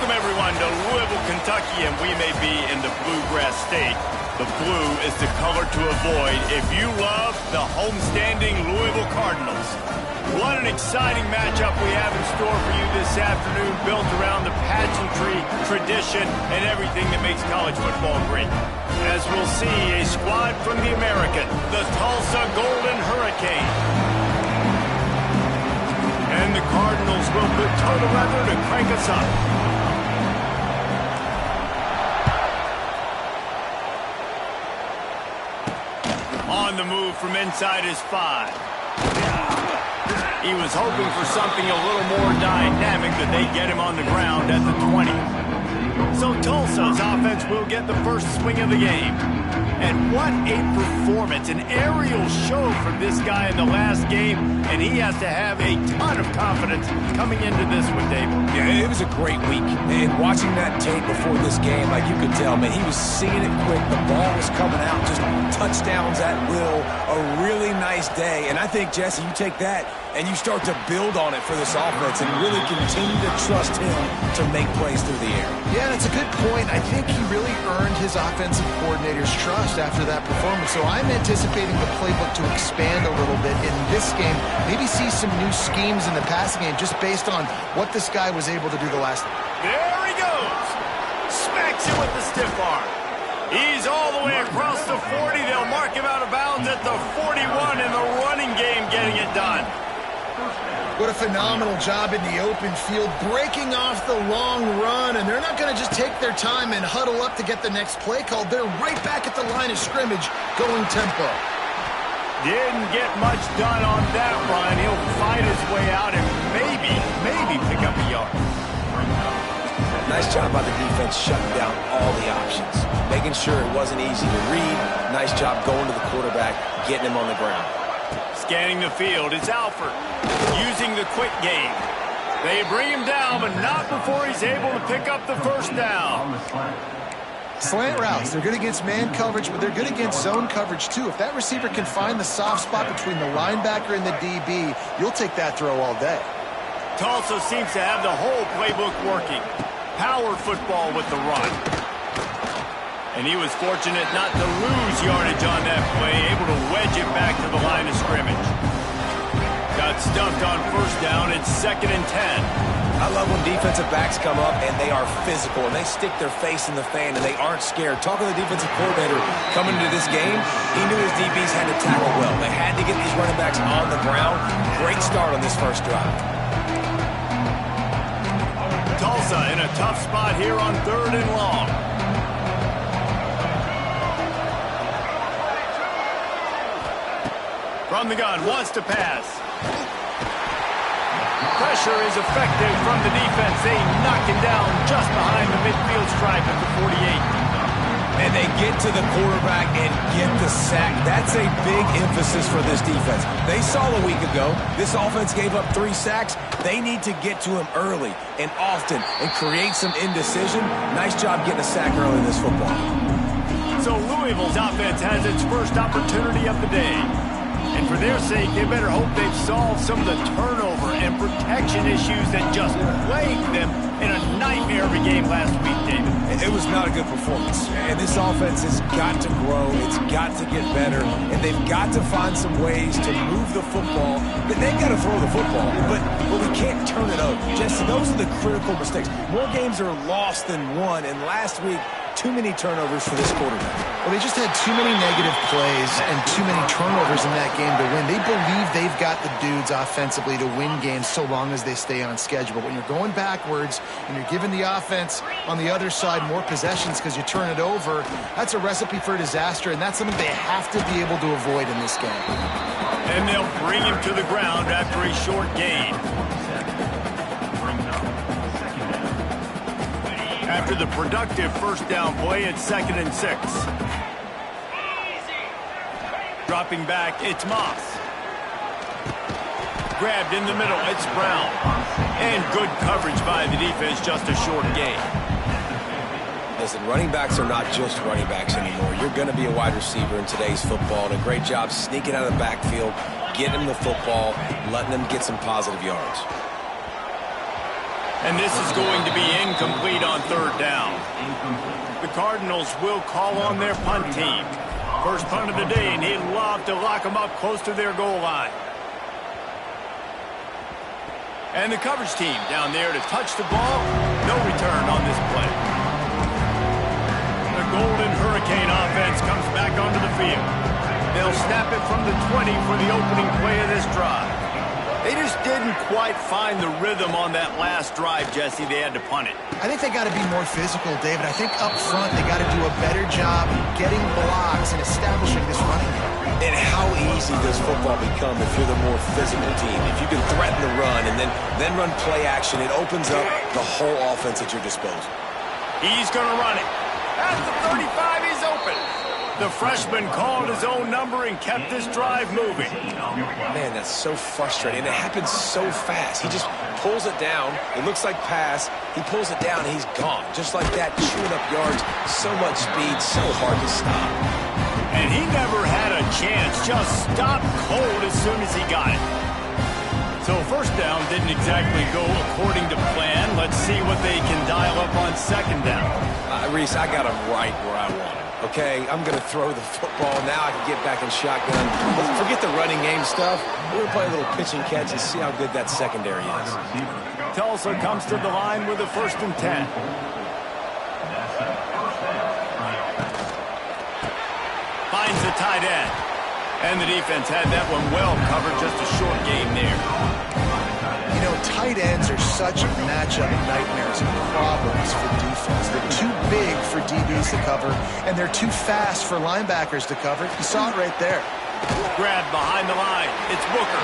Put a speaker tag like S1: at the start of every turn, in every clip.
S1: Welcome, everyone, to Louisville, Kentucky, and we may be in the Bluegrass State. The blue is the color to avoid if you love the homestanding Louisville Cardinals. What an exciting matchup we have in store for you this afternoon, built around the pageantry, tradition, and everything that makes college football great. As we'll see, a squad from the American, the Tulsa Golden Hurricane. And the Cardinals will put total weather to crank us up. On the move from inside his 5. He was hoping for something a little more dynamic, but they get him on the ground at the 20. So Tulsa's offense will get the first swing of the game. And what a performance, an aerial show from this guy in the last game, and he has to have a ton of confidence coming into this one, David.
S2: Yeah, it was a great week, and watching that tape before this game, like you could tell, man, he was seeing it quick. The ball was coming out, just touchdowns at will. A really nice day, and I think, Jesse, you take that and you start to build on it for this offense and really continue to trust him to make plays through the air.
S3: Yeah, that's a good point. I think he really earned his offensive coordinator's trust after that performance. So I'm anticipating the playbook to expand a little bit in this game. Maybe see some new schemes in the passing game just based on what this guy was able to do the last time.
S1: There he goes. Smacks him with the stiff arm. He's all the way across the 40. They'll mark him out of bounds at the 41 in the running game, getting it done.
S3: What a phenomenal job in the open field, breaking off the long run, and they're not going to just take their time and huddle up to get the next play called. They're right back at the line of scrimmage, going tempo.
S1: Didn't get much done on that run. He'll fight his way out and maybe pick up a yard.
S2: Nice job by the defense shutting down all the options, making sure it wasn't easy to read. Nice job going to the quarterback, getting him on the ground.
S1: Scanning the field, it's Alford using the quick game. They bring him down, but not before he's able to pick up the first down.
S3: Slant routes, they're good against man coverage, but they're good against zone coverage too. If that receiver can find the soft spot between the linebacker and the DB, you'll take that throw all day.
S1: Tulsa seems to have the whole playbook working. Power football with the run. And he was fortunate not to lose yardage on that play, able to wedge it back to the line of scrimmage. Got stuffed on first down. It's 2nd and 10.
S2: I love when defensive backs come up and they are physical and they stick their face in the fan and they aren't scared. Talking to the defensive coordinator coming into this game, he knew his DBs had to tackle well. They had to get these running backs on the ground. Great start on this first drive.
S1: Tulsa in a tough spot here on 3rd and long. From the gun, wants to pass. Pressure is effective from the defense. They knock him down just behind the midfield stripe at the 48.
S2: And they get to the quarterback and get the sack. That's a big emphasis for this defense. They saw a week ago, this offense gave up 3 sacks. They need to get to him early and often and create some indecision. Nice job getting a sack early in this football.
S1: So Louisville's offense has its first opportunity of the day. And for their sake, they better hope they've solved some of the turnover and protection issues that just plagued them in a nightmare of a game last week, David.
S2: It was not a good performance. And this offense has got to grow. It's got to get better. And they've got to find some ways to move the football. They've got to throw the football, but we can't turn it over. Jesse, those are the critical mistakes. More games are lost than won. And last week, Too many turnovers for this quarterback.
S3: Well, they just had too many negative plays and too many turnovers in that game to win. They believe they've got the dudes offensively to win games so long as they stay on schedule. But when you're going backwards and you're giving the offense on the other side more possessions because you turn it over, that's a recipe for disaster, and that's something they have to be able to avoid in this game.
S1: And they'll bring him to the ground after a short gain. After the productive first down play, it's 2nd and 6. Dropping back, it's Moss. Grabbed in the middle, it's Brown. And good coverage by the defense, just a short gain.
S2: Listen, running backs are not just running backs anymore. You're going to be a wide receiver in today's football, and a great job sneaking out of the backfield, getting him the football, letting him get some positive yards.
S1: And this is going to be incomplete on 3rd down. The Cardinals will call on their punt team. First punt of the day, and he'd love to lock them up close to their goal line. And the coverage team down there to touch the ball. No return on this play. The Golden Hurricane offense comes back onto the field. They'll snap it from the 20 for the opening play of this drive. They just didn't quite find the rhythm on that last drive, Jesse. They had to punt it.
S3: I think they got to be more physical, David. I think up front they got to do a better job getting blocks and establishing this running game.
S2: And how easy does football become if you're the more physical team? If you can threaten the run and then run play action, it opens up the whole offense at your disposal.
S1: He's going to run it. At the 35, he's open. The freshman called his own number and kept this drive moving.
S2: Man, that's so frustrating. It happens so fast. He just pulls it down. It looks like pass. He pulls it down, and he's gone. Just like that, chewing up yards. So much speed, so hard to stop.
S1: And he never had a chance. Just stopped cold as soon as he got it. So first down didn't exactly go according to plan. Let's see what they can dial up on 2nd down.
S2: Reese, I got him right where I want him. Okay, I'm going to throw the football. Now I can get back in shotgun. Forget the running game stuff. We're going to play a little pitch and catch and see how good that secondary is.
S1: Tulsa comes to the line with a 1st and 10. Finds the tight end. And the defense had that one well covered, just a short game there.
S3: You know, tight ends are such matchup nightmares and problems for defense. They're too big for DBs to cover, and they're too fast for linebackers to cover. You saw it right there.
S1: Grabbed behind the line. It's Booker.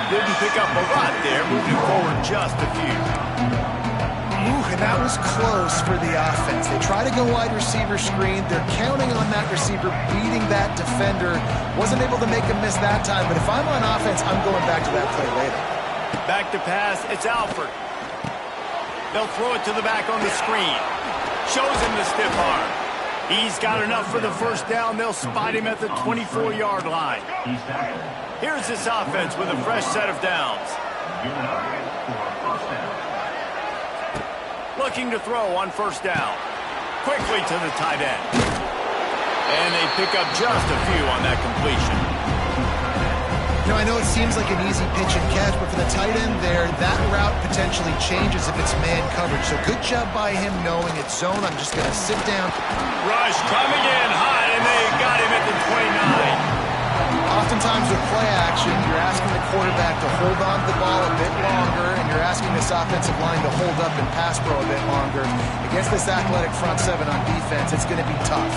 S1: Didn't pick up a lot there, moving forward just a few.
S3: And that was close for the offense. They try to go wide receiver screen. They're counting on that receiver beating that defender. Wasn't able to make him miss that time, but if I'm on offense, I'm going back to that play later.
S1: Back to pass, it's Alford. They'll throw it to the back on the screen. Shows him the stiff arm. He's got enough for the first down. They'll spot him at the 24-yard line. Here's this offense with a fresh set of downs. Looking to throw on 1st down. Quickly to the tight end. And they pick up just a few on that completion.
S3: You know, I know it seems like an easy pitch and catch, but for the tight end there, that route potentially changes if it's man coverage. So good job by him knowing it's zone. I'm just going to sit down.
S1: Rush coming in high, and they got him at the 29.
S3: Oftentimes with play action, you're asking the quarterback to hold on to the ball a bit longer, and you're asking this offensive line to hold up and pass pro a bit longer. Against this athletic front seven on defense, it's going to be tough.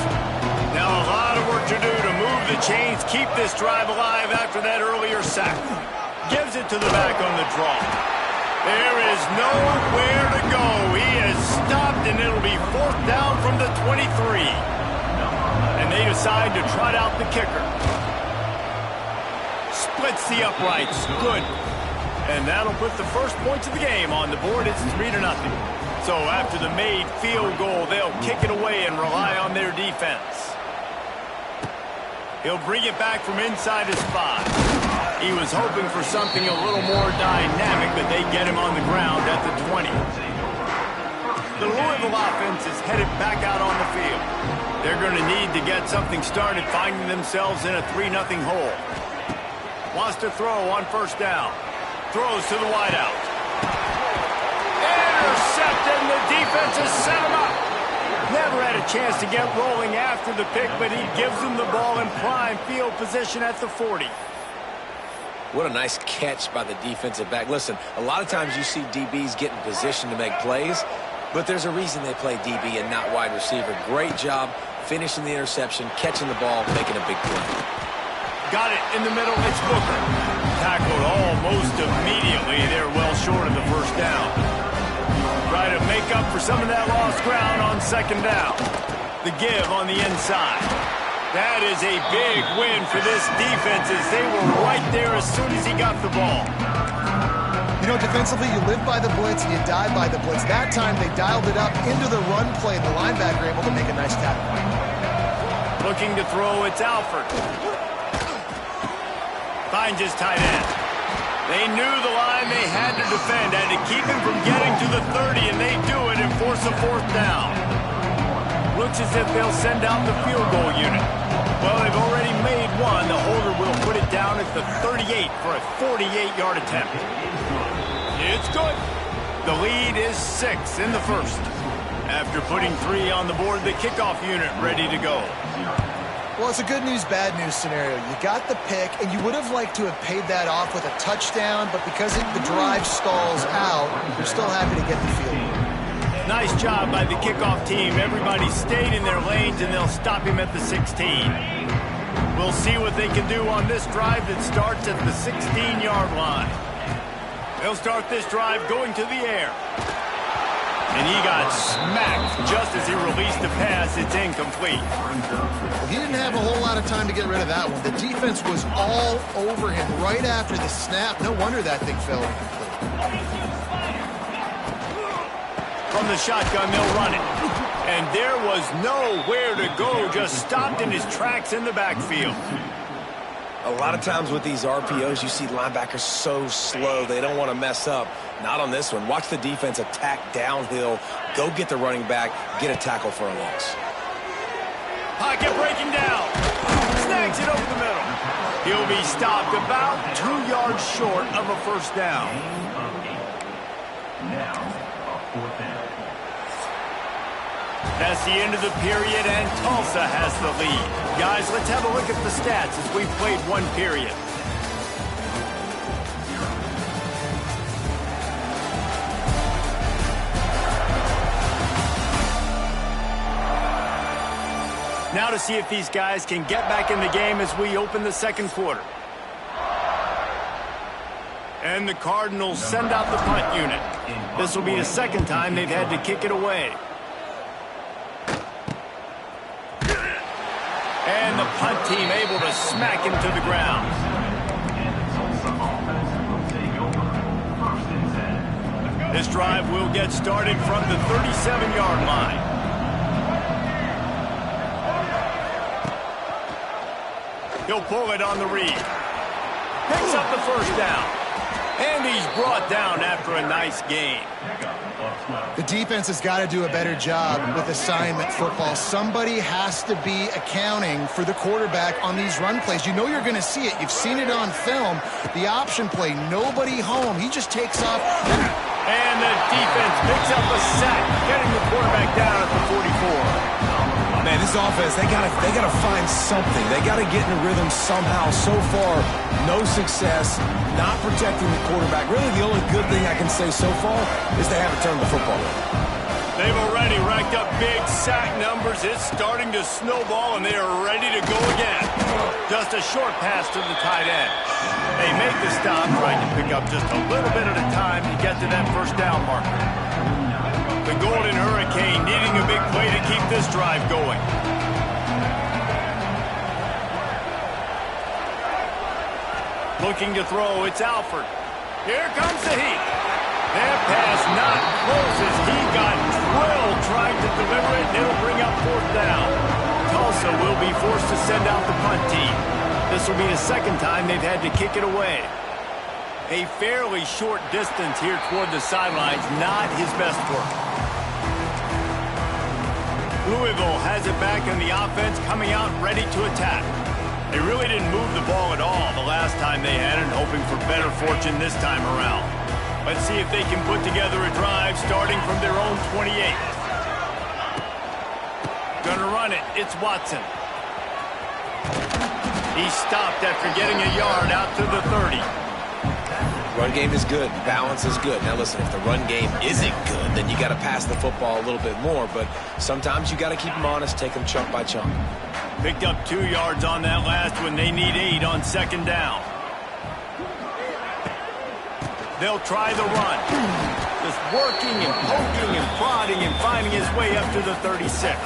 S1: Now a lot of work to do to move the chains, keep this drive alive after that earlier sack. Gives it to the back on the draw. There is nowhere to go. He is stopped, and it'll be 4th down from the 23. And they decide to trot out the kicker. Splits the uprights. Good. And that'll put the first points of the game on the board. It's 3-0. So after the made field goal, they'll kick it away and rely on their defense. He'll bring it back from inside his 5. He was hoping for something a little more dynamic, but they get him on the ground at the 20. The Louisville offense is headed back out on the field. They're going to need to get something started, finding themselves in a 3-0 hole. Wants to throw on 1st down. Throws to the wideout. Intercepted, and the defense has set him up. Never had a chance to get rolling after the pick, but he gives them the ball in prime field position at the 40.
S2: What a nice catch by the defensive back. Listen, a lot of times you see DBs get in position to make plays, but there's a reason they play DB and not wide receiver. Great job finishing the interception, catching the ball, making a big play.
S1: Got it in the middle. It's Booker. Tackled almost immediately. They're well short of the first down. Try to make up for some of that lost ground on second down. The give on the inside. That is a big win for this defense as they were right there as soon as he got the ball.
S3: You know, defensively, you live by the blitz and you die by the blitz. That time, they dialed it up into the run play, and the linebacker able to make a nice tackle.
S1: Looking to throw, it's Alford. Finds his tight end. They knew the line they had to defend, had to keep him from getting to the 30, and they do it and force a fourth down. Looks as if they'll send out the field goal unit. Well, they've already made one. The holder will put it down at the 38 for a 48-yard attempt. It's good. The lead is 6 in the first. After putting 3 on the board, the kickoff unit ready to go.
S3: Well, it's a good news, bad news scenario. You got the pick, and you would have liked to have paid that off with a touchdown, but because the drive stalls out, you're still happy to get the field goal.
S1: Nice job by the kickoff team. Everybody stayed in their lanes, and they'll stop him at the 16. We'll see what they can do on this drive that starts at the 16-yard line. They'll start this drive going to the air. And he got smacked just as he released the pass. It's incomplete.
S3: Well, he didn't have a whole lot of time to get rid of that one. The defense was all over him right after the snap. No wonder that thing fell incomplete.
S1: From the shotgun, they'll run it. And there was nowhere to go, just stopped in his tracks in the backfield.
S2: A lot of times with these RPOs, you see linebackers so slow, they don't want to mess up. Not on this one. Watch the defense attack downhill, go get the running back, get a tackle for a loss.
S1: Pocket breaking down. Snags it over the middle. He'll be stopped about 2 yards short of a first down. That's the end of the period, and Tulsa has the lead. Guys, let's have a look at the stats as we've played one period. Now to see if these guys can get back in the game as we open the second quarter. And the Cardinals send out the punt unit. This will be the second time they've had to kick it away. And the punt team able to smack him to the ground. This drive will get started from the 37-yard line. He'll pull it on the read. Picks up the first down. And he's brought down after a nice gain.
S3: The defense has got to do a better job with assignment football. Somebody has to be accounting for the quarterback on these run plays. You know you're going to see it. You've seen it on film. The option play, nobody home. He just takes off.
S1: And the defense picks up a sack, getting the quarterback down at the 44.
S2: Man, this offense, they gotta find something. They gotta get in a rhythm somehow. So far, no success, not protecting the quarterback. Really, the only good thing I can say so far is they haven't turned the football over.
S1: They've already racked up big sack numbers. It's starting to snowball, and they are ready to go again. Just a short pass to the tight end. They make the stop, trying to pick up just a little bit at a time to get to that first down marker. The Golden Hurricane needing a big play to keep this drive going. Looking to throw, it's Alford. Here comes the heat. That pass not close as he got drilled trying to deliver it, and it'll bring up fourth down. Tulsa will be forced to send out the punt team. This will be the second time they've had to kick it away. A fairly short distance here toward the sidelines, not his best work. Louisville has it back in the offense, coming out ready to attack. They really didn't move the ball at all the last time they had it, hoping for better fortune this time around. Let's see if they can put together a drive starting from their own 28. Gonna run it. It's Watson. He stopped after getting a yard out to the 30.
S2: Run game is good. Balance is good. Now, listen, if the run game isn't good, then you got to pass the football a little bit more. But sometimes you got to keep them honest, take them chunk by chunk.
S1: Picked up 2 yards on that last one. They need 8 on second down. They'll try the run. Just working and poking and prodding and finding his way up to the 36.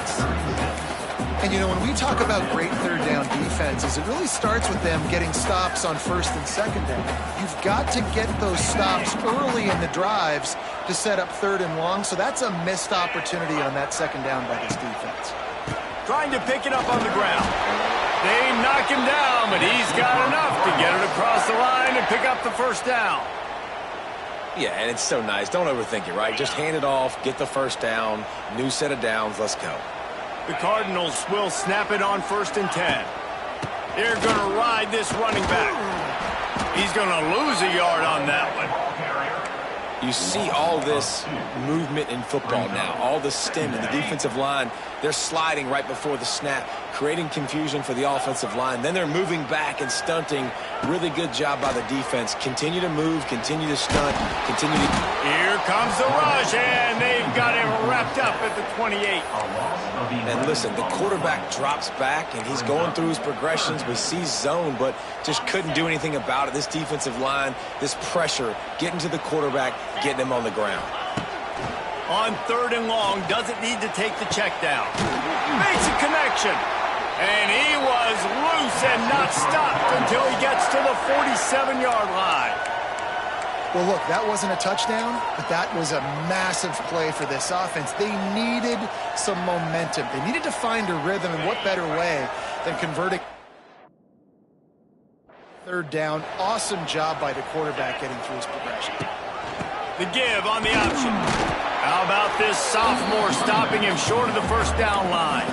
S3: And, you know, when we talk about great third down defenses, it really starts with them getting stops on first and second down. You've got to get those stops early in the drives to set up third and long, so that's a missed opportunity on that second down by this defense.
S1: Trying to pick it up on the ground. They knock him down, but he's got enough to get it across the line and pick up the first down.
S2: Yeah, and it's so nice. Don't overthink it, right? Just hand it off, get the first down, new set of downs, let's go.
S1: The Cardinals will snap it on first and 10. They're going to ride this running back. He's going to lose a yard on that one.
S2: You see all this movement in football now, all the stem in the defensive line. They're sliding right before the snap, creating confusion for the offensive line. Then they're moving back and stunting. Really good job by the defense. Continue to move, continue to stunt, continue to...
S1: Here comes the rush, and they've got him wrapped up at the 28.
S2: And listen, the quarterback drops back, and he's going through his progressions. We see zone, but just couldn't do anything about it. This defensive line, this pressure, getting to the quarterback, getting him on the ground.
S1: On third and long, doesn't need to take the check down. Makes a connection. And he was loose and not stopped until he gets to the 47-yard line.
S3: Well, look, that wasn't a touchdown, but that was a massive play for this offense. They needed some momentum. They needed to find a rhythm, and what better way than converting third down. Awesome job by the quarterback getting through his progression.
S1: The give on the option. How about this sophomore stopping him short of the first down line?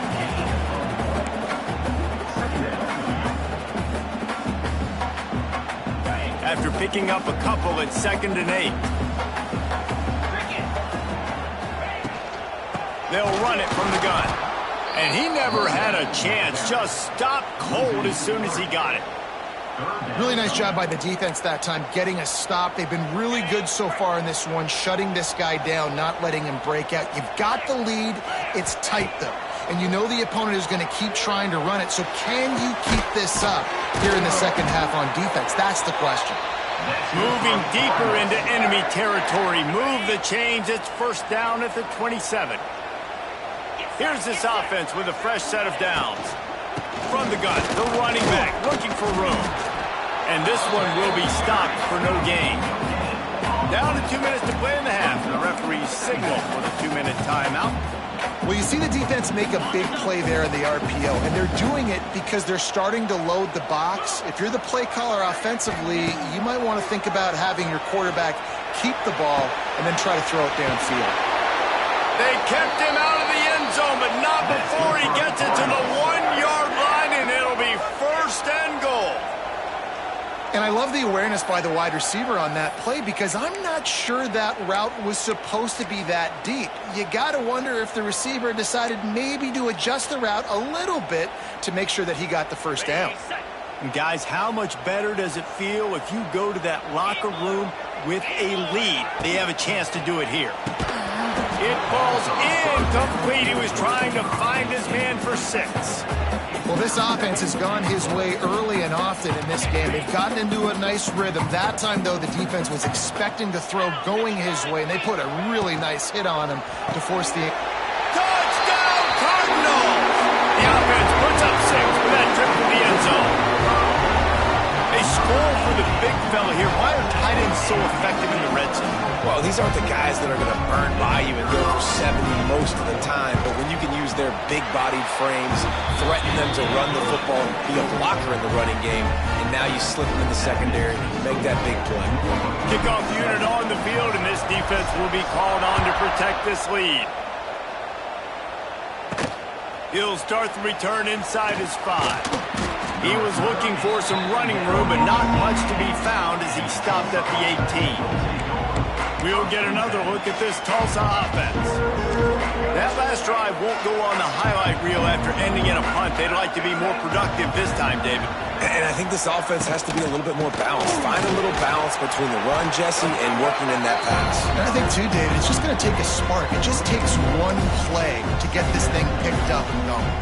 S1: After picking up a couple at 2nd and 8. They'll run it from the gun. And he never had a chance. Just stopped cold as soon as he got it.
S3: Really nice job by the defense that time, getting a stop. They've been really good so far in this one, shutting this guy down, not letting him break out. You've got the lead. It's tight, though. And you know the opponent is going to keep trying to run it. So can you keep this up here in the second half on defense? That's the question.
S1: Moving deeper into enemy territory. Move the chains. It's first down at the 27. Here's this offense with a fresh set of downs. From the gun, the running back looking for room. And this one will be stopped for no gain. Down to 2 minutes to play in the half. The referee's signal for the 2-minute timeout.
S3: Well, you see the defense make a big play there in the RPO, and they're doing it because they're starting to load the box. If you're the play caller offensively, you might want to think about having your quarterback keep the ball and then try to throw it downfield.
S1: They kept him out of the end zone, but not before he gets it to the 1-yard line, and it'll be first and goal.
S3: And I love the awareness by the wide receiver on that play because I'm not sure that route was supposed to be that deep. You got to wonder if the receiver decided maybe to adjust the route a little bit to make sure that he got the first down.
S1: And guys, how much better does it feel if you go to that locker room with a lead? They have a chance to do it here. It falls incomplete. He was trying to find his man for 6.
S3: Well, this offense has gone his way early and often in this game. They've gotten into a nice rhythm. That time, though, the defense was expecting to throw going his way, and they put a really nice hit on him to force the...
S1: Touchdown, Cardinals! The offense puts up 6 with that trip to the end zone. They score for the big fella here. Why are tight ends so effective in the red zone?
S2: Well, these aren't the guys that are going to burn by you and go for 70 most of the time, but when you can use their big-bodied frames, threaten them to run the football and be a blocker in the running game, and now you slip them in the secondary, make that big play.
S1: Kickoff unit on the field, and this defense will be called on to protect this lead. He'll start the return inside his 5. He was looking for some running room, but not much to be found as he stopped at the 18. We'll get another look at this Tulsa offense. That last drive won't go on the highlight reel after ending in a punt. They'd like to be more productive this time, David.
S2: And I think this offense has to be a little bit more balanced. Find a little balance between the run, Jesse, and working in that pass.
S3: And I think, too, David, it's just going to take a spark. It just takes one play to get this thing picked up and going.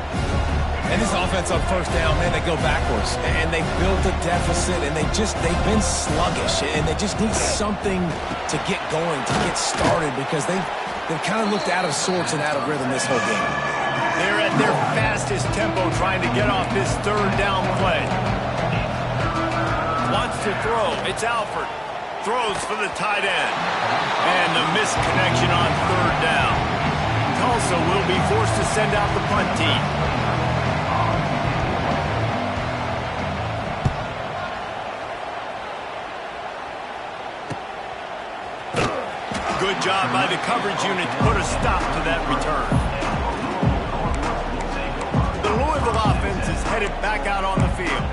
S2: And this offense on first down, man, they go backwards. And they built a deficit, and they've been sluggish. And they just need something to get going, to get started, because they've kind of looked out of sorts and out of rhythm this whole game.
S1: They're at their fastest tempo trying to get off this third down play. Wants to throw. It's Alford. Throws for the tight end. And the missed connection on third down. Tulsa will be forced to send out the punt team. Good job by the coverage unit to put a stop to that return. The Louisville offense is headed back out on the field.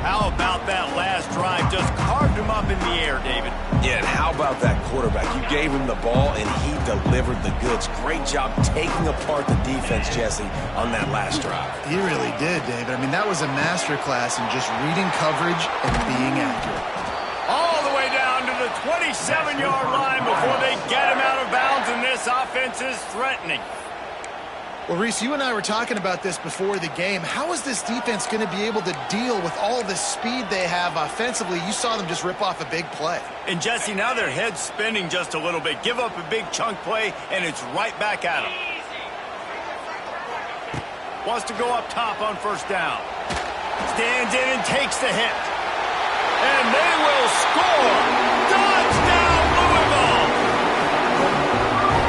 S1: How about that last drive? Just carved him up in the air, David.
S2: Yeah, and how about that quarterback? You gave him the ball, and he delivered the goods. Great job taking apart the defense, Jesse, on that last drive.
S3: He really did, David. I mean, that was a masterclass in just reading coverage and being accurate.
S1: All the way down to the 27-yard line before they get him out of bounds, and this offense is threatening.
S3: Well, Reese, you and I were talking about this before the game. How is this defense going to be able to deal with all the speed they have offensively? You saw them just rip off a big play.
S1: And, Jesse, now their head's spinning just a little bit. Give up a big chunk play, and it's right back at them. Wants to go up top on first down. Stands in and takes the hit. And they will score! Touchdown, Louisville!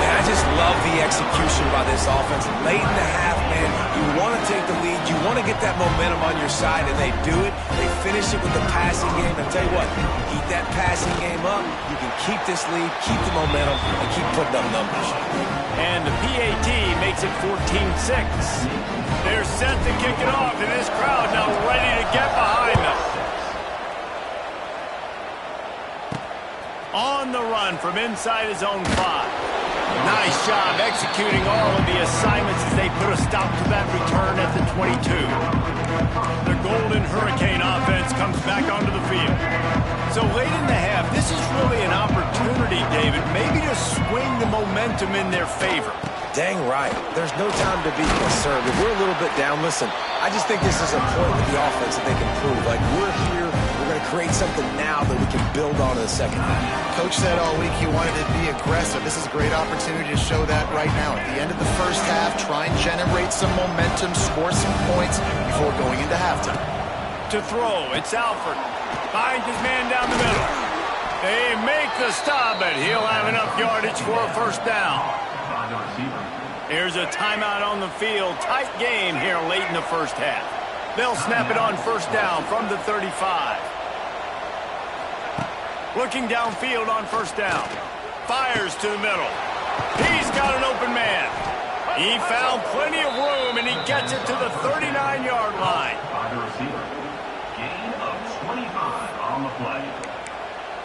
S2: And I just love the execution by this offense. Late in the half, man, you want to take the lead. You want to get that momentum on your side, and they do it. They finish it with the passing game. And tell you what, keep that passing game up. You can keep this lead, keep the momentum, and keep putting up numbers.
S1: And the PAT makes it 14-6. They're set to kick it off, and this crowd now ready to get behind them. On the run from inside his own 5. Nice job executing all of the assignments as they put a stop to that return at the 22. The Golden Hurricane offense comes back onto the field. So late in the half, this is really an opportunity, David, maybe to swing the momentum in their favor.
S2: Dang right. There's no time to be concerned. If we're a little bit down, listen, I just think this is a point with the offense that they can prove. Like, we're here, we're going to create something now that we can build on in the second half.
S3: Coach said all week he wanted to be aggressive. This is a great opportunity to show that right now. At the end of the first half, try and generate some momentum, score some points before going into halftime.
S1: To throw, it's Alford. Finds his man down the middle. They make the stop, but he'll have enough yardage for a first down. Here's a timeout on the field. Tight game here late in the first half. They'll snap it on first down from the 35. Looking downfield on first down. Fires to the middle. He's got an open man. He found plenty of room, and he gets it to the 39-yard line.
S4: Gain of 25 on the play.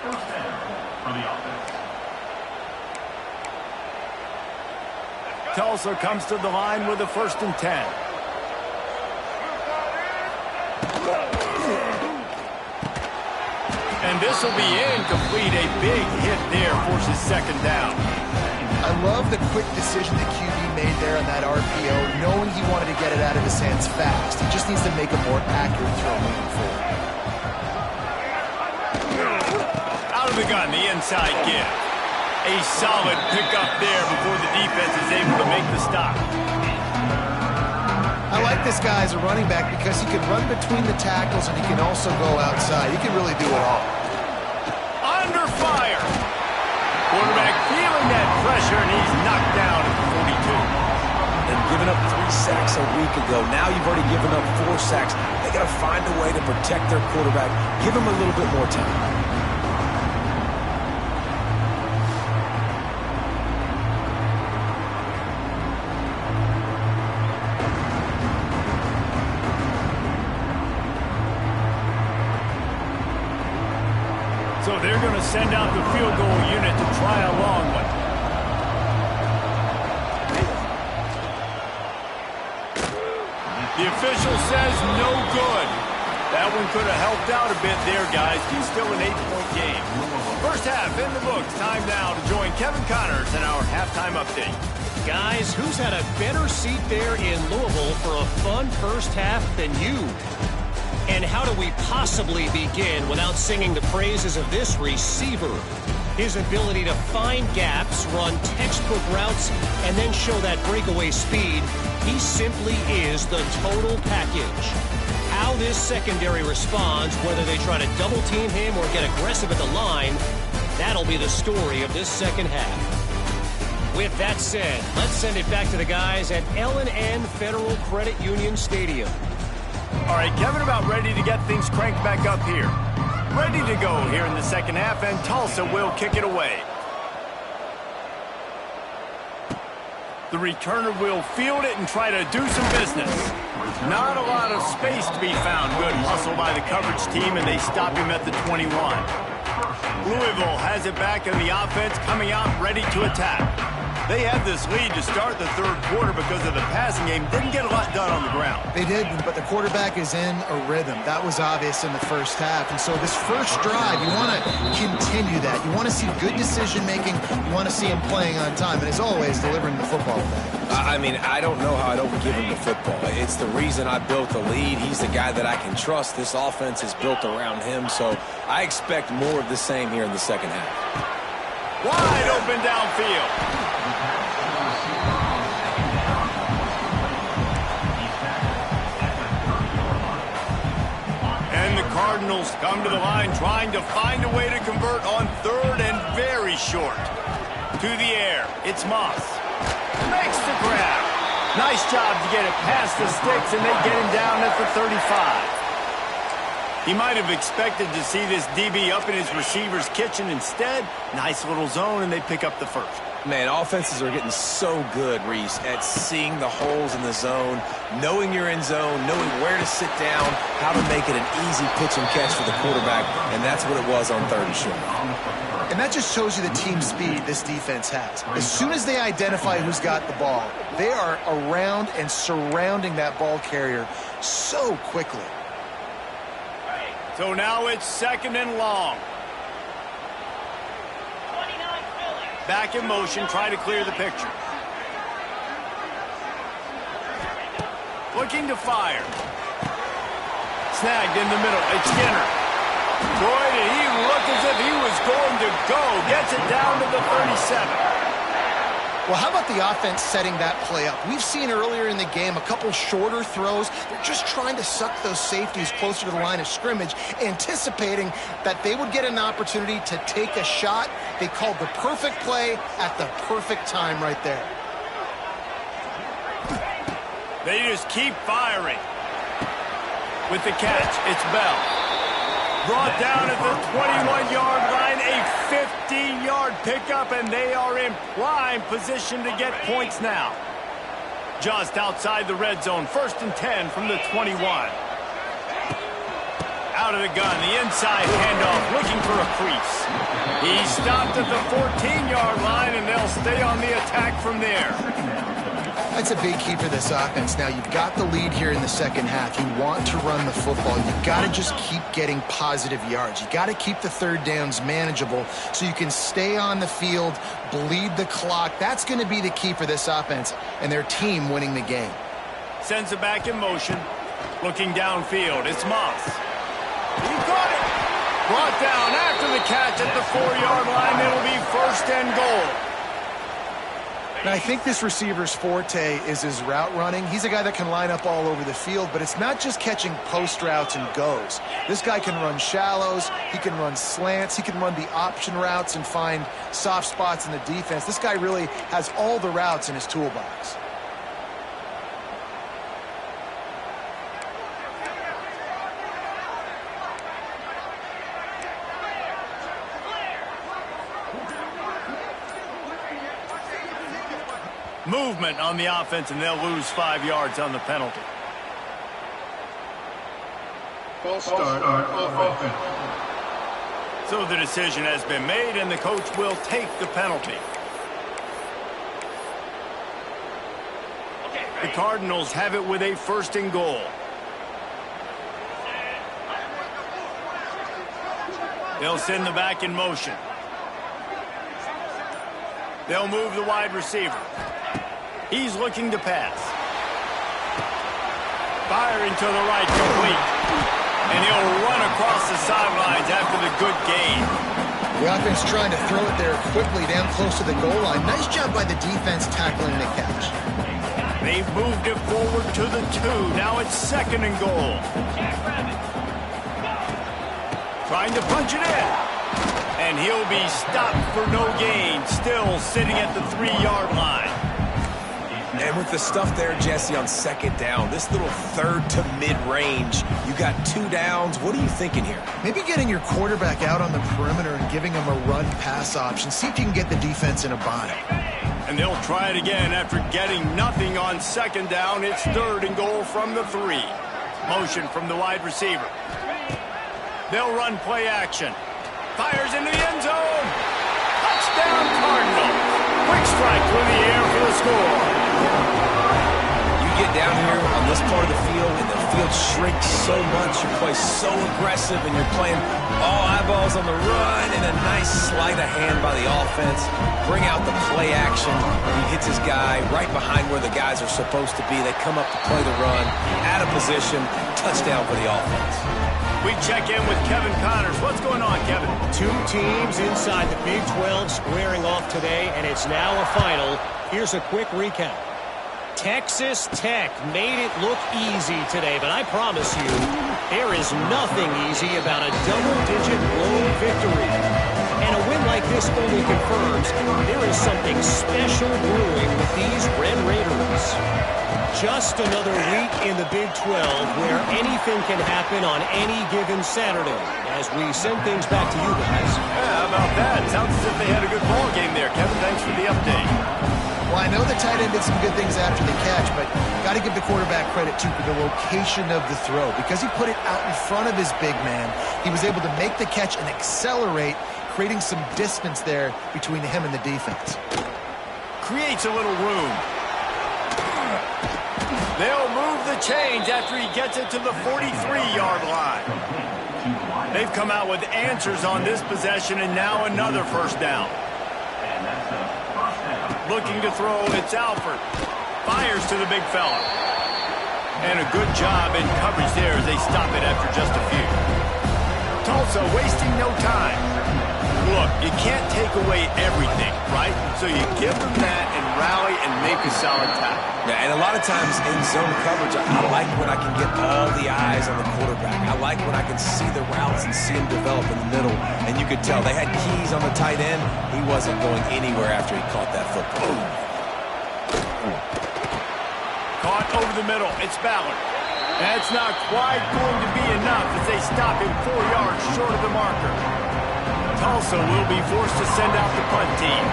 S4: First down for the offense.
S1: Tulsa comes to the line with a 1st and 10. And this will be incomplete. A big hit there forces second down.
S3: I love the quick decision that QB made there on that RPO, knowing he wanted to get it out of his hands fast. He just needs to make a more accurate throw moving forward.
S1: Out of the gun, the inside give. A solid pickup there before the defense is able to make the stop.
S3: I like this guy as a running back because he can run between the tackles and he can also go outside. He can really do it all.
S1: Under fire. Quarterback feeling that pressure, and he's knocked down at the 42.
S2: And giving up 3 sacks a week ago. Now you've already given up 4 sacks. They got to find a way to protect their quarterback. Give him a little bit more time.
S1: So they're going to send out the field goal unit to try a long one. says no good. That one could have helped out a bit there, guys. He's still an 8-point game. First half in the books. Time now to join Kevin Connors in our halftime update.
S5: Guys, who's had a better seat there in Louisville for a fun first half than you? And how do we possibly begin without singing the praises of this receiver? His ability to find gaps, run textbook routes, and then show that breakaway speed. He simply is the total package. How this secondary responds, whether they try to double team him or get aggressive at the line, that'll be the story of this second half. With that said, let's send it back to the guys at L&N Federal Credit Union Stadium.
S1: All right, Kevin, about ready to get things cranked back up here. Ready to go here in the second half, and Tulsa will kick it away. The returner will field it and try to do some business. Not a lot of space to be found. Good hustle by the coverage team, and they stop him at the 21. Louisville has it back in the offense, coming out ready to attack. They had this lead to start the third quarter because of the passing game. Didn't get a lot done on the ground.
S3: They did, but the quarterback is in a rhythm. That was obvious in the first half. And so this first drive, you want to continue that. You want to see good decision-making. You want to see him playing on time. And as always, delivering the football back.
S2: I mean, I don't know how I don't give him the football. It's the reason I built the lead. He's the guy that I can trust. This offense is built around him. So I expect more of the same here in the second half.
S1: Wide open downfield. And the Cardinals come to the line trying to find a way to convert on third and very short. To the air, it's Moss. Makes the grab. Nice job to get it past the sticks, and they get him down at the 35. He might have expected to see this DB up in his receiver's kitchen. Instead, nice little zone, and they pick up the first.
S2: Man, offenses are getting so good, Reese, at seeing the holes in the zone, knowing you're in zone, knowing where to sit down, how to make it an easy pitch and catch for the quarterback, and that's what it was on third and short.
S3: And that just shows you the team speed this defense has. As soon as they identify who's got the ball, they are around and surrounding that ball carrier so quickly.
S1: So now it's second and long. Back in motion, try to clear the picture. Looking to fire. Snagged in the middle. It's Skinner. Boy, did he look as if he was going to go. Gets it down to the 37.
S3: Well, how about the offense setting that play up? We've seen earlier in the game a couple shorter throws. They're just trying to suck those safeties closer to the line of scrimmage, anticipating that they would get an opportunity to take a shot. They called the perfect play at the perfect time right there.
S1: They just keep firing. With the catch, it's Bell. Brought down at the 21-yard line, a 15-yard pickup, and they are in prime position to get points now. Just outside the red zone, 1st and 10 from the 21. Out of the gun, the inside handoff, looking for a crease. He stopped at the 14-yard line, and they'll stay on the attack from there.
S3: That's a big key for this offense. Now, you've got the lead here in the second half. You want to run the football. You've got to just keep getting positive yards. You've got to keep the third downs manageable so you can stay on the field, bleed the clock. That's going to be the key for this offense and their team winning the game.
S1: Sends it back in motion. Looking downfield, it's Moss. He got it. Brought down after the catch at the 4-yard line. It'll be 1st and goal.
S3: Now, I think this receiver's forte is his route running. He's a guy that can line up all over the field, but it's not just catching post routes and goes. This guy can run shallows, he can run slants, he can run the option routes and find soft spots in the defense. This guy really has all the routes in his toolbox.
S1: Movement on the offense, and they'll lose 5 yards on the penalty.
S4: False start on offense.
S1: So the decision has been made, and the coach will take the penalty. The Cardinals have it with a 1st and goal. They'll send the back in motion. They'll move the wide receiver. He's looking to pass. Firing to the right, complete. And he'll run across the sidelines after the good gain.
S3: The offense trying to throw it there quickly down close to the goal line. Nice job by the defense tackling the catch.
S1: They've moved it forward to the 2. Now it's 2nd and goal. Trying to punch it in. And he'll be stopped for no gain. Still sitting at the 3-yard line.
S2: And with the stuff there, Jesse, on 2nd down, this little 3rd to mid-range, you got 2 downs. What are you thinking here?
S3: Maybe getting your quarterback out on the perimeter and giving him a run-pass option. See if you can get the defense in a bind.
S1: And they'll try it again after getting nothing on 2nd down. It's 3rd and goal from the 3. Motion from the wide receiver. They'll run play action. Fires into the end zone. Touchdown, Cardinals. Quick strike through the air for the score.
S2: You get down here on this part of the field, and the field shrinks so much. You play so aggressive, and you're playing all eyeballs on the run, and a nice sleight of hand by the offense. Bring out the play action. He hits his guy right behind where the guys are supposed to be. They come up to play the run, out of position, touchdown for the offense.
S1: We check in with Kevin Connors. What's going on, Kevin?
S5: 2 teams inside the Big 12 squaring off today, and it's now a final. Here's a quick recap. Texas Tech made it look easy today, but I promise you, there is nothing easy about a double-digit road victory. And a win like this only confirms there is something special brewing with these Red Raiders. Just another week in the Big 12 where anything can happen on any given Saturday. As we send things back to you guys.
S1: Yeah, how about that? Sounds as if they had a good ball game there. Kevin, thanks for the update.
S3: Well, I know the tight end did some good things after the catch, but got to give the quarterback credit, too, for the location of the throw. Because he put it out in front of his big man, he was able to make the catch and accelerate, creating some distance there between him and the defense.
S1: Creates a little room. They'll move the chains after he gets it to the 43-yard line. They've come out with answers on this possession, and now another 1st down. Looking to throw, it's Alford. Fires to the big fella. And a good job in coverage there as they stop it after just a few. Tulsa wasting no time. Look, you can't take away everything, right? So you give them that and rally and make a solid tackle.
S2: Yeah, and a lot of times in zone coverage, I like when I can get all the eyes on the quarterback. I like when I can see the routes and see him develop in the middle. And you could tell they had keys on the tight end. He wasn't going anywhere after he caught that football.
S1: Caught over the middle. It's Ballard. That's not quite going to be enough as they stop him 4 yards short of the marker. Tulsa will be forced to send out the punt team.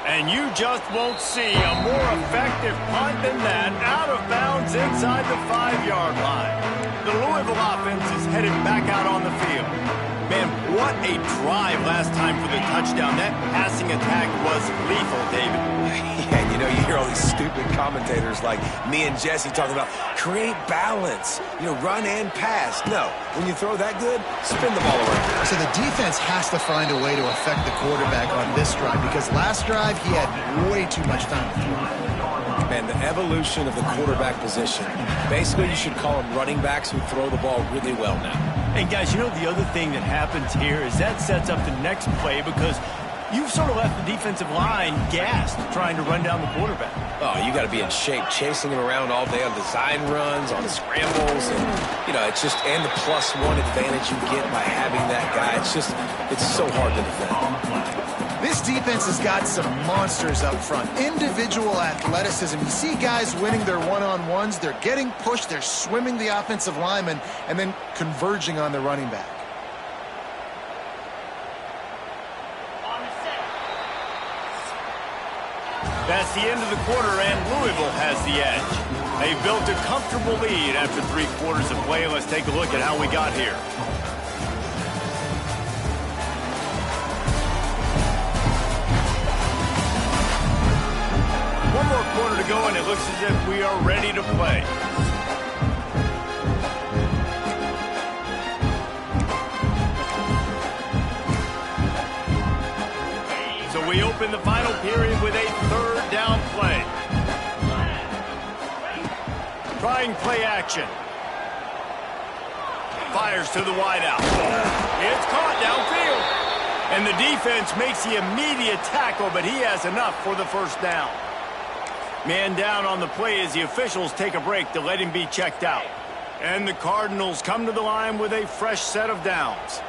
S1: And you just won't see a more effective punt than that, out of bounds inside the 5-yard line. The Louisville offense is headed back out on the field. Man, what a drive last time for the touchdown. That passing attack was lethal, David.
S2: Yeah, you know, you hear all these stupid commentators like me and Jesse talking about create balance, you know, run and pass. No, when you throw that good, spin the ball around.
S3: So the defense has to find a way to affect the quarterback on this drive, because last drive he had way too much time to throw.
S2: Man, the evolution of the quarterback position. Basically, you should call them running backs who throw the ball really well now.
S1: And guys, you know the other thing that happens here is that sets up the next play, because you've sort of left the defensive line gassed trying to run down the quarterback.
S2: Oh, you got to be in shape, chasing him around all day on design runs, on scrambles, and, you know, it's just, and the +1 advantage you get by having that guy. It's so hard to defend.
S3: This defense has got some monsters up front. Individual athleticism. You see guys winning their one-on-ones. They're getting pushed. They're swimming the offensive lineman and then converging on the running back.
S1: That's the end of the quarter, and Louisville has the edge. They've built a comfortable lead after 3 quarters of play. Let's take a look at how we got here. One more quarter to to go, and it looks as if we are ready to play. So we open the final period with a third down play. Trying play action. Fires to the wideout. It's caught downfield. And the defense makes the immediate tackle, but he has enough for the first down. Man down on the play as the officials take a break to let him be checked out. And the Cardinals come to the line with a fresh set of downs.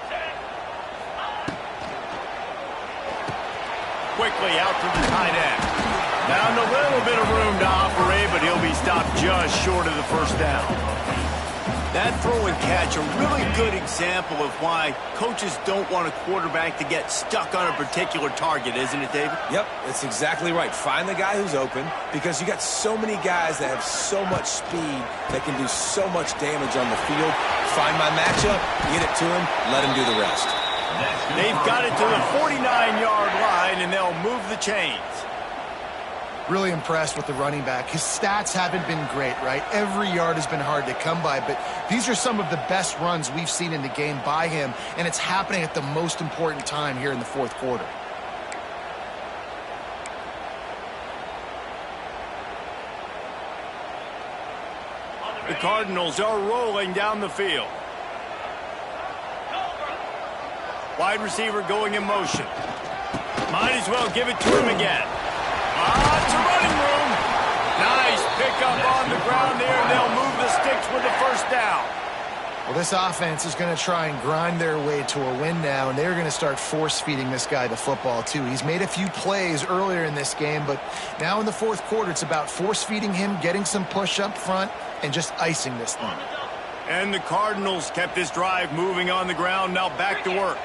S1: Quickly out to the tight end. Found a little bit of room to operate, but he'll be stopped just short of the first down. That throw and catch, a really good example of why coaches don't want a quarterback to get stuck on a particular target, isn't it, David?
S2: Yep, that's exactly right. Find the guy who's open, because you got so many guys that have so much speed that can do so much damage on the field. Find my matchup, get it to him, let him do the rest.
S1: They've got it to the 49-yard line, and they'll move the chains.
S3: Really impressed with the running back. His stats haven't been great, right? Every yard has been hard to come by, but these are some of the best runs we've seen in the game by him, and it's happening at the most important time here in the fourth quarter.
S1: The Cardinals are rolling down the field. Wide receiver going in motion. Might as well give it to him again. Lots of running room. Nice pickup on the ground there, and they'll move the sticks with the first down.
S3: Well, this offense is going to try and grind their way to a win now, and they're going to start force-feeding this guy the football, too. He's made a few plays earlier in this game, but now in the fourth quarter, it's about force-feeding him, getting some push up front, and just icing this thing.
S1: And the Cardinals kept this drive moving on the ground, now back to work.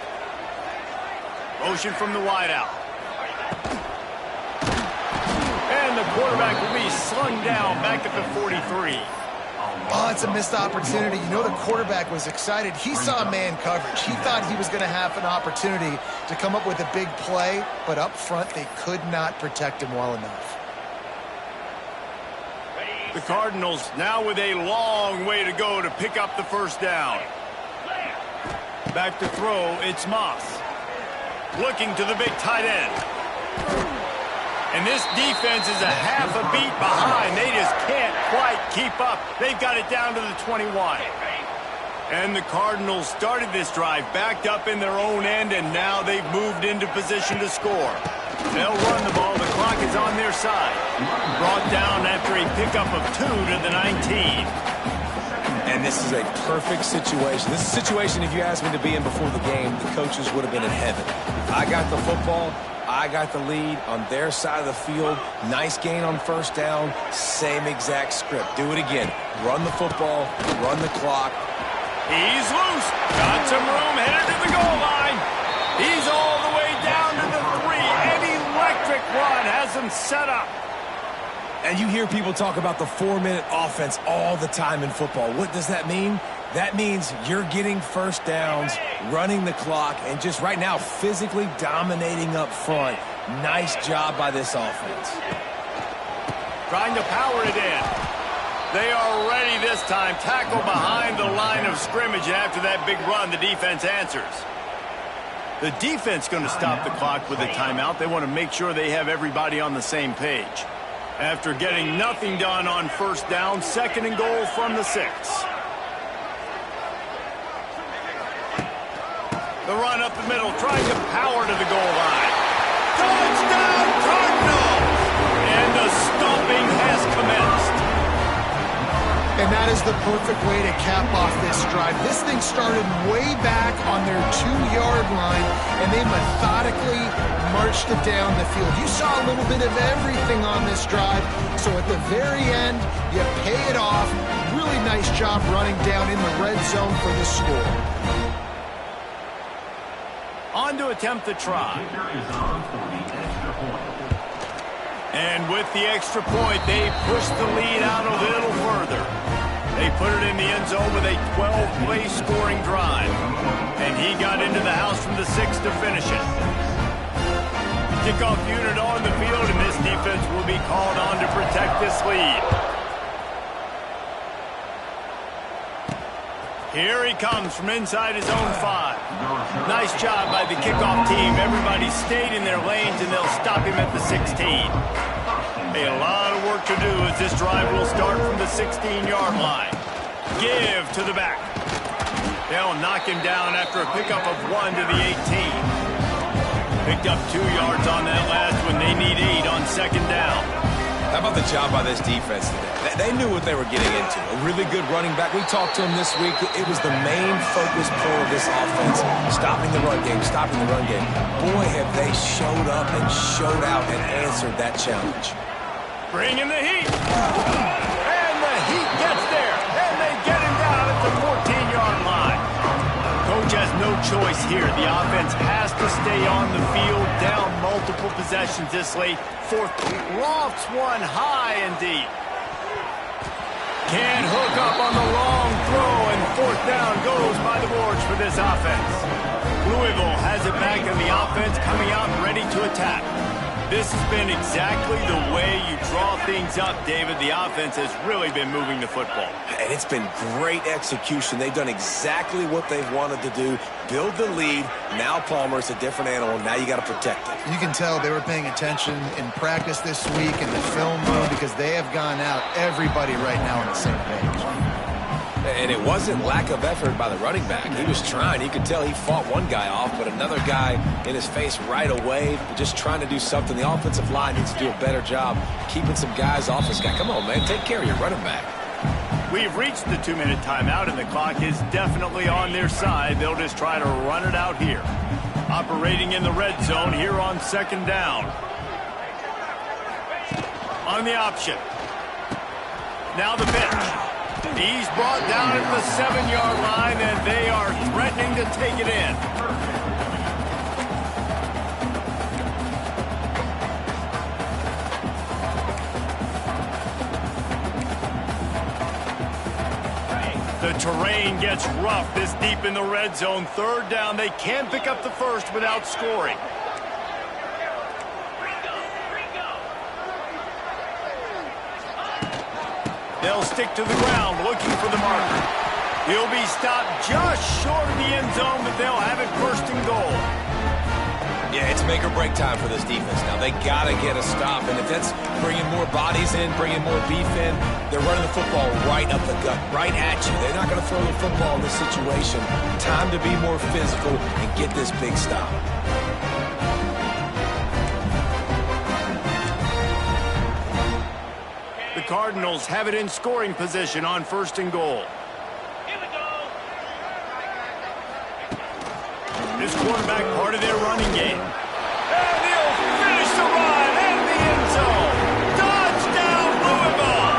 S1: Motion from the wideout. And the quarterback will be slung down back at the 43.
S3: Oh, it's a missed opportunity. You know, the quarterback was excited. He saw man coverage. He thought he was going to have an opportunity to come up with a big play, but up front, they could not protect him well enough.
S1: The Cardinals now with a long way to go to pick up the first down. Back to throw, it's Moss. Looking to the big tight end. And this defense is a half a beat behind. They just can't quite keep up. They've got it down to the 21. And the Cardinals started this drive backed up in their own end, and now they've moved into position to score. They'll run the ball. The clock is on their side. Brought down after a pickup of 2 to the 19.
S2: And this is a perfect situation. This is a situation, if you asked me to be in before the game, the coaches would have been in heaven. I got the football. I got the lead on their side of the field. Nice gain on first down. Same exact script. Do it again. Run the football. Run the clock.
S1: He's loose. Got some room. Headed to the goal line. He's all the way down to the 3. An electric run has him set up.
S2: And you hear people talk about the 4-minute offense all the time in football. What does that mean? That means you're getting first downs, running the clock, and just right now physically dominating up front. Nice job by this offense.
S1: Trying to power it in. They are ready this time. Tackle behind the line of scrimmage, and after that big run, the defense answers. The defense going to stop the clock with a timeout. They want to make sure they have everybody on the same page. After getting nothing done on first down, 2nd and goal from the 6. The run up the middle, trying to power to the goal line. Touchdown, Cardinals! And the stomping has commenced.
S3: And that is the perfect way to cap off this drive. This thing started way back on their 2-yard line, and they methodically marched it down the field. You saw a little bit of everything on this drive, so at the very end, you pay it off. Really nice job running down in the red zone for the score.
S1: On to attempt the try. And with the extra point, they push the lead out a little further. They put it in the end zone with a 12-play scoring drive. And he got into the house from the 6 to finish it. Kickoff unit on the field, and this defense will be called on to protect this this lead. Here he comes from inside his own 5. Nice job by the kickoff team. Everybody stayed in their lanes, and they'll stop him at the 16. A lot of work to do as this drive will start from the 16-yard line. Give to the back. They'll knock him down after a pickup of 1 to the 18. Picked up 2 yards on that last one. They need 8 on second down.
S2: How about the job by this defense today? They knew what they were getting into. A really good running back. We talked to him this week. It was the main focus point of this offense. Stopping the run game, stopping the run game. Boy, have they showed up and showed out and answered that challenge.
S1: Bring in the heat. And the heat gets there. And they get him down at the 14-yard line. Coach has no choice here. The offense has to stay on the field, down multiple possessions this late. Fourth, lofts one high and deep. Can't hook up on the long throw, and fourth down goes by the boards for this offense. Louisville has it back, and the offense coming out ready to attack. This has been exactly the way you draw things up, David. The offense has really been moving the football.
S2: And it's been great execution. They've done exactly what they've wanted to do. Build the lead. Now Palmer's a different animal. Now you got to protect it.
S3: You can tell they were paying attention in practice this week in the film room because they have gone out, everybody right now on the same page.
S2: And it wasn't lack of effort by the running back. He was trying. You could tell he fought one guy off, but another guy in his face right away, just trying to do something. The offensive line needs to do a better job keeping some guys off this guy. Come on, man. Take care of your running back.
S1: We've reached the 2-minute timeout, and the clock is definitely on their side. They'll just try to run it out here. Operating in the red zone here on second down. On the option. Now the pitch. He's brought down at the 7-yard line, and they are threatening to take it in. The terrain gets rough this deep in the red zone. Third down, they can pick up the first without scoring. They'll stick to the ground, looking for the marker. He'll be stopped just short of the end zone, but they'll have it first and goal.
S2: Yeah, it's make or break time for this defense now. They got to get a stop, and if that's bringing more bodies in, bringing more beef in, they're running the football right up the gut, right at you. They're not going to throw the football in this situation. Time to be more physical and get this big stop.
S1: The Cardinals have it in scoring position on first and goal. This quarterback part of their running game. And he'll finish the run in the end zone. Touchdown, Louisville!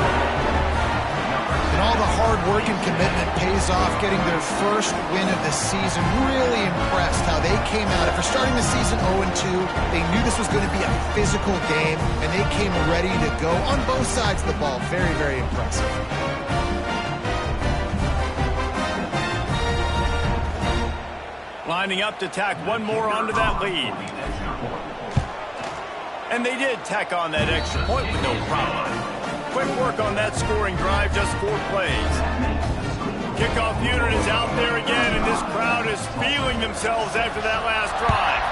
S3: And all the hard work and commitment pays off, getting their first win of the season. Really impressed how they came out. After starting the season 0-2, they knew this was going to be a physical game, and they came ready to go on both sides of the ball. Very, very impressive.
S1: Lining up to tack one more onto that lead. And they did tack on that extra point with no problem. Quick work on that scoring drive, just 4 plays. Kickoff unit is out there again, and this crowd is feeling themselves after that last drive.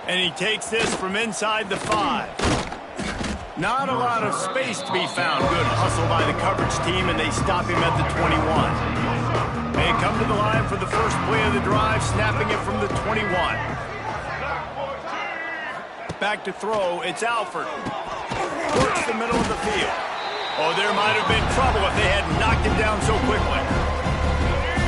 S1: And he takes this from inside the 5. Not a lot of space to be found. Good hustle by the coverage team, and they stop him at the 21. They come to the line for the first play of the drive, snapping it from the 21. Back to throw, it's Alford. Works the middle of the field. Oh, there might have been trouble if they had knocked him down so quickly.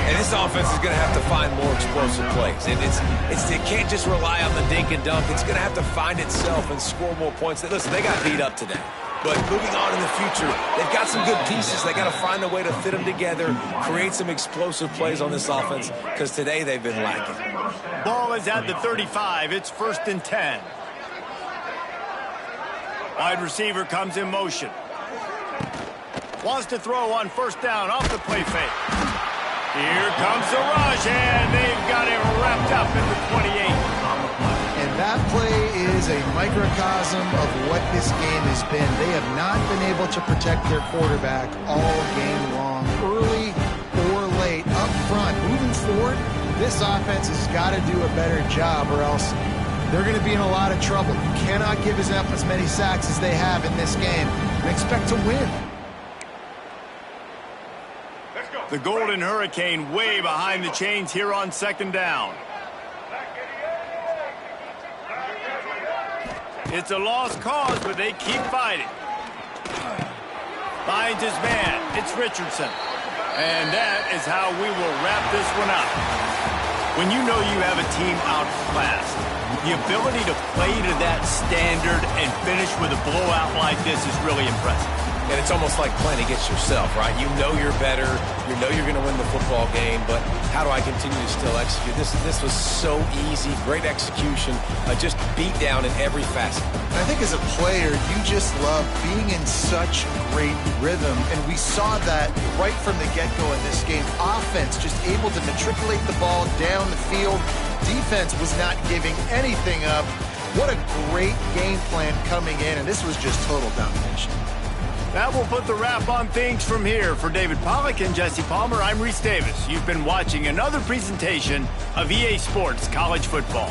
S2: And this offense is going to have to find more explosive plays. And it can't just rely on the dink and dunk. It's going to have to find itself and score more points. Listen, they got beat up today. But moving on in the future, they've got some good pieces. They got to find a way to fit them together, create some explosive plays on this offense, because today they've been lacking.
S1: Ball is at the 35. It's 1st and 10. Wide receiver comes in motion. Wants to throw on first down off the play fake. Here comes the rush, and they've got him wrapped up in the 28.
S3: And That play is a microcosm of what this game has been. They have not been able to protect their quarterback all game long, early or late, up front. Moving forward, this offense has got to do a better job or else they're going to be in a lot of trouble. You cannot give up as many sacks as they have in this game and expect to win.
S1: The Golden Hurricane way behind the chains here on 2nd down. It's a lost cause, but they keep fighting. Finds his man. It's Richardson. And that is how we will wrap this one up. When you know you have a team outclassed, the ability to play to that standard and finish with a blowout like this is really impressive.
S2: And it's almost like playing against yourself, right? You know you're better. You know you're going to win the football game, but how do I continue to still execute? This was so easy, great execution, just beat down in every facet.
S3: I think as a player, you just love being in such great rhythm, and we saw that right from the get-go in this game. Offense just able to matriculate the ball down the field. Defense was not giving anything up. What a great game plan coming in, and this was just total domination.
S1: That will put the wrap on things from here. For David Pollack and Jesse Palmer, I'm Reese Davis. You've been watching another presentation of EA Sports College Football.